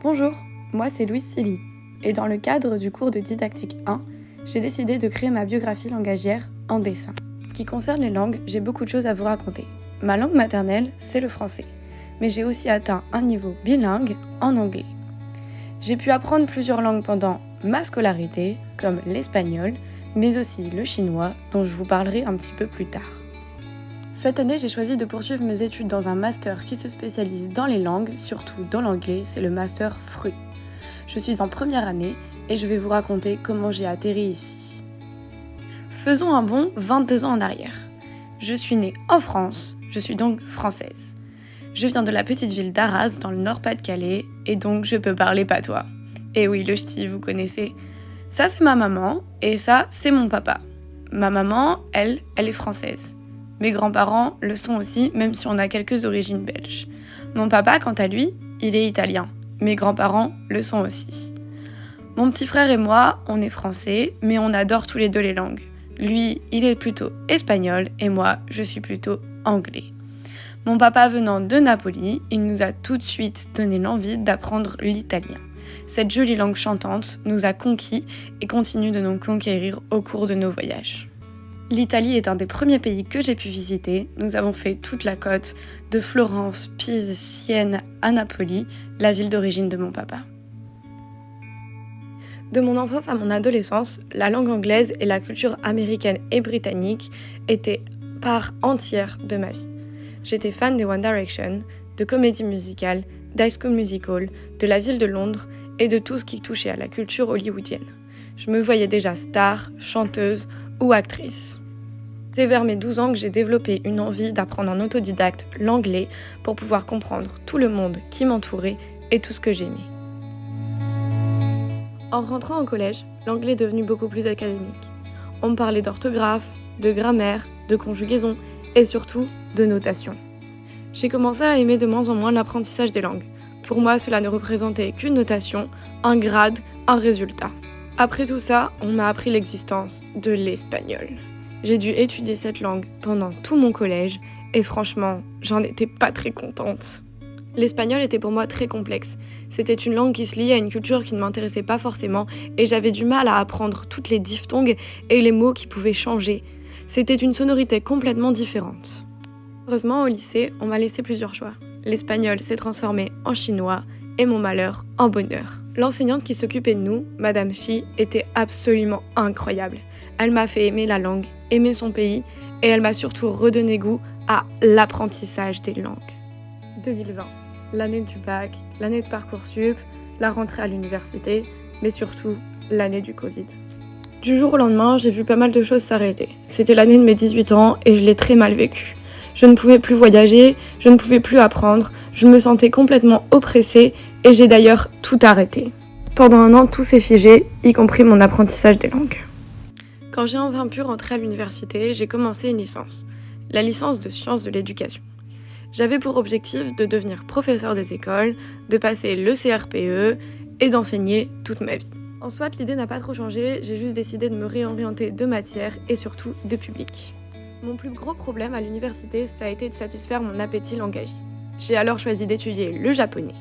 Bonjour, moi c'est Louise Silly, et dans le cadre du cours de didactique 1, j'ai décidé de créer ma biographie langagière en dessin. Ce qui concerne les langues, j'ai beaucoup de choses à vous raconter. Ma langue maternelle, c'est le français, mais j'ai aussi atteint un niveau bilingue en anglais. J'ai pu apprendre plusieurs langues pendant ma scolarité, comme l'espagnol, mais aussi le chinois, dont je vous parlerai un petit peu plus tard. Cette année, j'ai choisi de poursuivre mes études dans un master qui se spécialise dans les langues, surtout dans l'anglais, c'est le master FRU. Je suis en première année et je vais vous raconter comment j'ai atterri ici. Faisons un bond 22 ans en arrière. Je suis née en France, je suis donc française. Je viens de la petite ville d'Arras dans le Nord-Pas-de-Calais et donc je peux parler patois. Et oui, le ch'ti, vous connaissez. Ça, c'est ma maman et ça, c'est mon papa. Ma maman, elle est française. Mes grands-parents le sont aussi, même si on a quelques origines belges. Mon papa, quant à lui, il est italien. Mes grands-parents le sont aussi. Mon petit frère et moi, on est français, mais on adore tous les deux les langues. Lui, il est plutôt espagnol et moi, je suis plutôt anglais. Mon papa venant de Napoli, il nous a tout de suite donné l'envie d'apprendre l'italien. Cette jolie langue chantante nous a conquis et continue de nous conquérir au cours de nos voyages. L'Italie est un des premiers pays que j'ai pu visiter. Nous avons fait toute la côte, de Florence, Pise, Sienne à Napoli, la ville d'origine de mon papa. De mon enfance à mon adolescence, la langue anglaise et la culture américaine et britannique étaient part entière de ma vie. J'étais fan des One Direction, de comédies musicales, d'High School Musical, de la ville de Londres et de tout ce qui touchait à la culture hollywoodienne. Je me voyais déjà star, chanteuse ou actrice. C'est vers mes 12 ans que j'ai développé une envie d'apprendre en autodidacte l'anglais pour pouvoir comprendre tout le monde qui m'entourait et tout ce que j'aimais. En rentrant au collège, l'anglais est devenu beaucoup plus académique. On me parlait d'orthographe, de grammaire, de conjugaison et surtout de notation. J'ai commencé à aimer de moins en moins l'apprentissage des langues. Pour moi, cela ne représentait qu'une notation, un grade, un résultat. Après tout ça, on m'a appris l'existence de l'espagnol. J'ai dû étudier cette langue pendant tout mon collège et franchement, j'en étais pas très contente. L'espagnol était pour moi très complexe. C'était une langue qui se liait à une culture qui ne m'intéressait pas forcément et j'avais du mal à apprendre toutes les diphtongues et les mots qui pouvaient changer. C'était une sonorité complètement différente. Heureusement, au lycée, on m'a laissé plusieurs choix. L'espagnol s'est transformé en chinois et mon malheur en bonheur. L'enseignante qui s'occupait de nous, Madame Chi, était absolument incroyable. Elle m'a fait aimer la langue, aimer son pays et elle m'a surtout redonné goût à l'apprentissage des langues. 2020, l'année du bac, l'année de Parcoursup, la rentrée à l'université, mais surtout l'année du Covid. Du jour au lendemain, j'ai vu pas mal de choses s'arrêter. C'était l'année de mes 18 ans et je l'ai très mal vécu. Je ne pouvais plus voyager, je ne pouvais plus apprendre, je me sentais complètement oppressée et j'ai d'ailleurs tout arrêté. Pendant un an, tout s'est figé, y compris mon apprentissage des langues. Quand j'ai enfin pu rentrer à l'université, j'ai commencé une licence, la licence de sciences de l'éducation. J'avais pour objectif de devenir professeur des écoles, de passer le CRPE et d'enseigner toute ma vie. En soit, l'idée n'a pas trop changé, j'ai juste décidé de me réorienter de matière et surtout de public. Mon plus gros problème à l'université, ça a été de satisfaire mon appétit langagier. J'ai alors choisi d'étudier le japonais.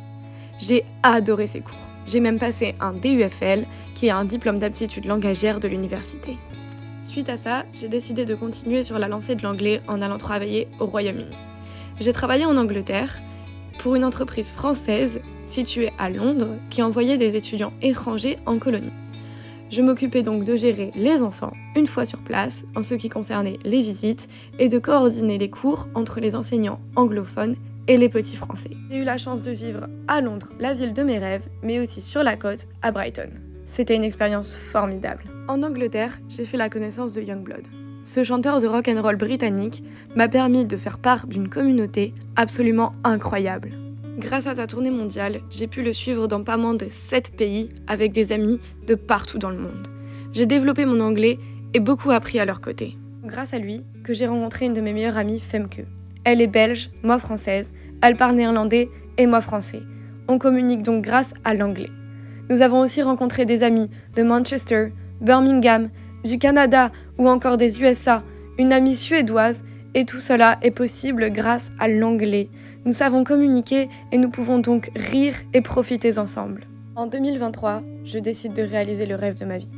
J'ai adoré ces cours. J'ai même passé un DUFL, qui est un diplôme d'aptitude langagière de l'université. Suite à ça, j'ai décidé de continuer sur la lancée de l'anglais en allant travailler au Royaume-Uni. J'ai travaillé en Angleterre pour une entreprise française située à Londres qui envoyait des étudiants étrangers en colonie. Je m'occupais donc de gérer les enfants une fois sur place en ce qui concernait les visites et de coordonner les cours entre les enseignants anglophones et les petits français. J'ai eu la chance de vivre à Londres, la ville de mes rêves, mais aussi sur la côte à Brighton. C'était une expérience formidable. En Angleterre, j'ai fait la connaissance de Yungblud. Ce chanteur de rock and roll britannique m'a permis de faire part d'une communauté absolument incroyable. Grâce à sa tournée mondiale, j'ai pu le suivre dans pas moins de 7 pays avec des amis de partout dans le monde. J'ai développé mon anglais et beaucoup appris à leur côté. Grâce à lui, que j'ai rencontré une de mes meilleures amies, Femke. Elle est belge, moi française, elle parle néerlandais et moi français. On communique donc grâce à l'anglais. Nous avons aussi rencontré des amis de Manchester, Birmingham, du Canada ou encore des USA, une amie suédoise Et tout cela est possible grâce à l'anglais. Nous savons communiquer et nous pouvons donc rire et profiter ensemble. En 2023, je décide de réaliser le rêve de ma vie.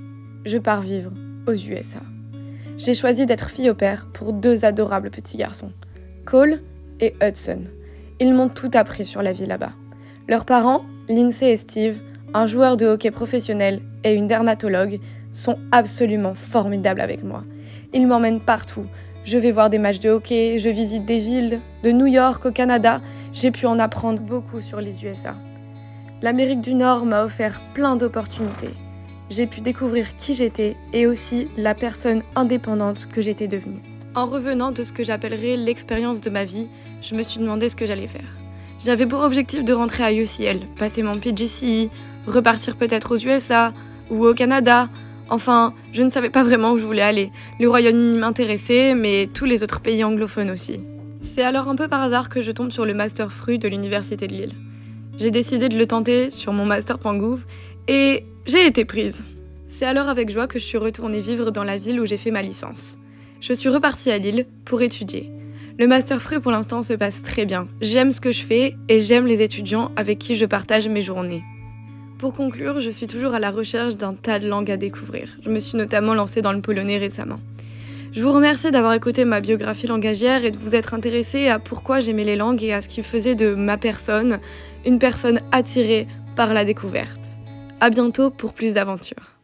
Je pars vivre aux USA. J'ai choisi d'être fille au pair pour 2 adorables petits garçons, Cole et Hudson. Ils m'ont tout appris sur la vie là-bas. Leurs parents, Lindsay et Steve, un joueur de hockey professionnel et une dermatologue, sont absolument formidables avec moi. Ils m'emmènent partout. Je vais voir des matchs de hockey, je visite des villes, de New York au Canada. J'ai pu en apprendre beaucoup sur les USA. L'Amérique du Nord m'a offert plein d'opportunités. J'ai pu découvrir qui j'étais et aussi la personne indépendante que j'étais devenue. En revenant de ce que j'appellerais l'expérience de ma vie, je me suis demandé ce que j'allais faire. J'avais pour objectif de rentrer à UCL, passer mon PGCE, repartir peut-être aux USA ou au Canada. Enfin, je ne savais pas vraiment où je voulais aller. Le Royaume-Uni m'intéressait, mais tous les autres pays anglophones aussi. C'est alors un peu par hasard que je tombe sur le Master FRU de l'Université de Lille. J'ai décidé de le tenter sur mon Master.gouv et j'ai été prise. C'est alors avec joie que je suis retournée vivre dans la ville où j'ai fait ma licence. Je suis repartie à Lille pour étudier. Le Master FRU pour l'instant se passe très bien. J'aime ce que je fais et j'aime les étudiants avec qui je partage mes journées. Pour conclure, je suis toujours à la recherche d'un tas de langues à découvrir. Je me suis notamment lancée dans le polonais récemment. Je vous remercie d'avoir écouté ma biographie langagière et de vous être intéressé à pourquoi j'aimais les langues et à ce qui faisait de ma personne une personne attirée par la découverte. À bientôt pour plus d'aventures.